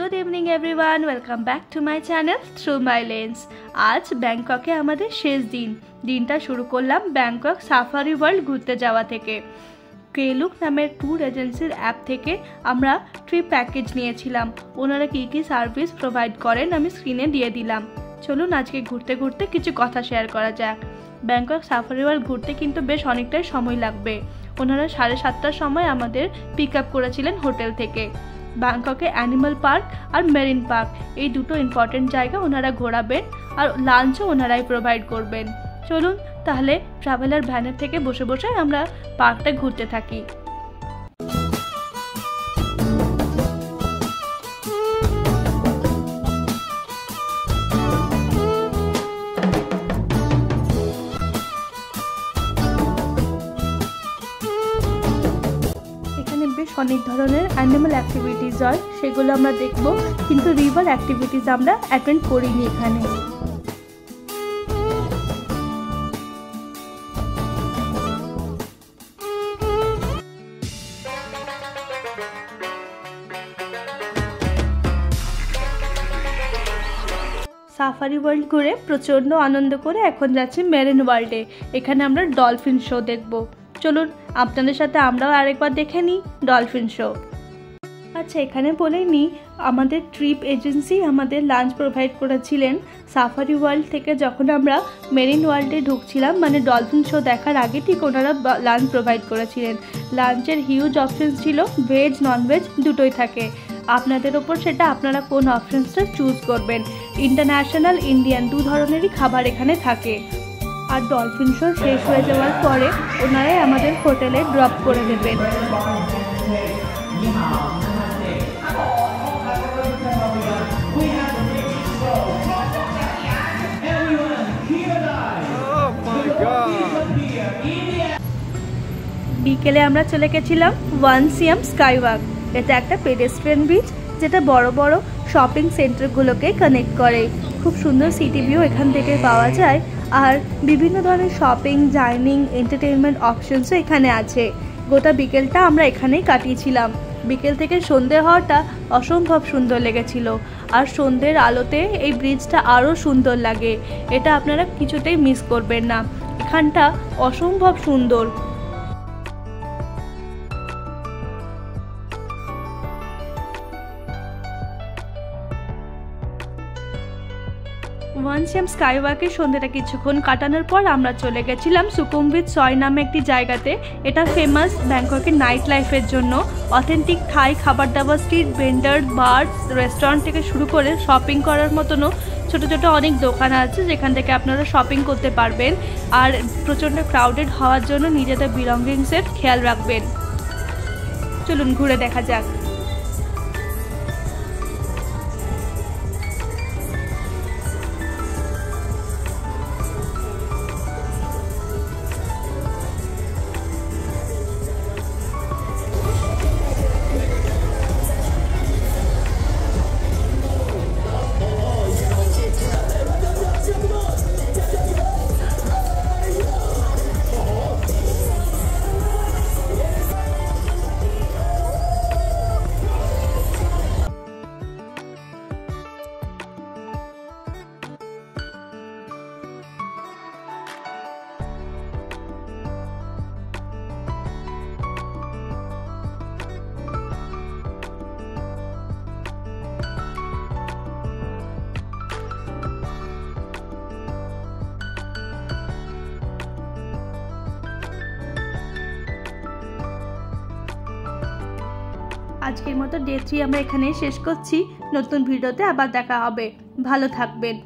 Good evening everyone, welcome back to my channel through my lens. आज बैंकके आमादेर शेष दिन दिनटा शुरू करलाम बैंकक साफारी वर्ल्ड घुरते जावा थेके। केलुक नामेर टूर एजेंसिर ऐप थेके आमरा ट्रिप पैकेज नियेछिलाम। ओनारा की सार्विस प्रोवाइड करेन आमी स्क्रिने दिए दिलाम। चलुन आजके घुरते घुरते किछु कथा शेयर करा जाक। बैंकक साफारी वर्ल्ड घुरते किन्तु बेश अनेकटाई समय लागबे। ओनारा 7:30टार समय आमादेर पिक आप करेछिलेन होटेल थेके। बैंकके एनिमल पार्क और मेरिन पार्क এই দুটো ইম্পর্টেন্ট জায়গা ওনারা ঘোরাবেন আর লাঞ্চও ওনারাই প্রোভাইড করবেন। চলুন তাহলে ট্রাভেলার ভ্যানের থেকে বসে বসে আমরা পার্কটা ঘুরতে থাকি। অনেক ধরনের অ্যানিমাল অ্যাক্টিভিটিস হয়, সেগুলো আমরা দেখব, কিন্তু রিভার অ্যাক্টিভিটিস আমরা অ্যাটেন্ড করিনি এখানে। সাফারি ওয়ার্ল্ড ঘুরে প্রচণ্ড আনন্দ করে এখন যাচ্ছি মেরিন ওয়ার্ল্ডে। এখানে আমরা ডলফিন শো দেখব। চলুন আপনাদের সাথে আমরাও আরেকবার দেখে নিই ডলফিন শো। আচ্ছা, এখানে বলেই নিই আমাদের ট্রিপ এজেন্সি আমাদের লাঞ্চ প্রোভাইড করেছিলেন। সাফারি ওয়ার্ল্ড থেকে যখন আমরা মেরিন ওয়ার্ল্ডে ঢুকছিলাম, মানে ডলফিন শো দেখার আগে ঠিক ওনারা লাঞ্চ প্রোভাইড করেছিলেন। লাঞ্চের হিউজ অপশনস ছিল, ভেজ ননভেজ দুটোই থাকে। আপনাদের ওপর সেটা আপনারা কোন অপশনসটা চুজ করবেন। ইন্টারন্যাশনাল ইন্ডিয়ান দু ধরনেরই খাবার এখানে থাকে। আর ডলফিন শো শেষ হয়ে যাওয়ার পরে ওনারাই আমাদের হোটেলে ড্রপ করে দেবেন। বিকেলে আমরা চলে গেছিলাম ওয়ান সিএম স্কাইওয়াক। এটা একটা পেডেস্ট্রিয়ান ব্রিজ যেটা বড় বড় শপিং সেন্টারগুলোকে কানেক্ট করে। খুব সুন্দর সিটি ভিউ এখান থেকে পাওয়া যায়। আর বিভিন্ন ধরনের শপিং, ডাইনিং, এন্টারটেইনমেন্ট অপশনসও এখানে আছে। গোটা বিকেলটা আমরা এখানেই কাটিয়েছিলাম। বিকেল থেকে সন্ধে হওয়াটা অসম্ভব সুন্দর লেগেছিল। আর সন্ধ্যের আলোতে এই ব্রিজটা আরও সুন্দর লাগে। এটা আপনারা কিছুতেই মিস করবেন না। এখানটা অসম্ভব সুন্দর। ওয়ান সিএম স্কাইওয়াকে সন্ধ্যেটা কিছুক্ষণ কাটানোর পর আমরা চলে গেছিলাম সুকুমভিত সয় নামে একটি জায়গাতে। এটা ফেমাস ব্যাংককের নাইট লাইফের জন্য। অথেন্টিক থাই খাবার দাবার, স্ট্রিট ভেন্ডার, বার, রেস্টুরেন্ট থেকে শুরু করে শপিং করার মতনও ছোটো ছোটো অনেক দোকান আছে যেখান থেকে আপনারা শপিং করতে পারবেন। আর প্রচণ্ড ক্রাউডেড হওয়ার জন্য নিজেদের বিলঙ্গিংসের খেয়াল রাখবেন। চলুন ঘুরে দেখা যাক। আজকের মতো ডে 3 আমরা এখানেই শেষ করছি। নতুন ভিডিওতে আবার দেখা হবে। ভালো থাকবেন।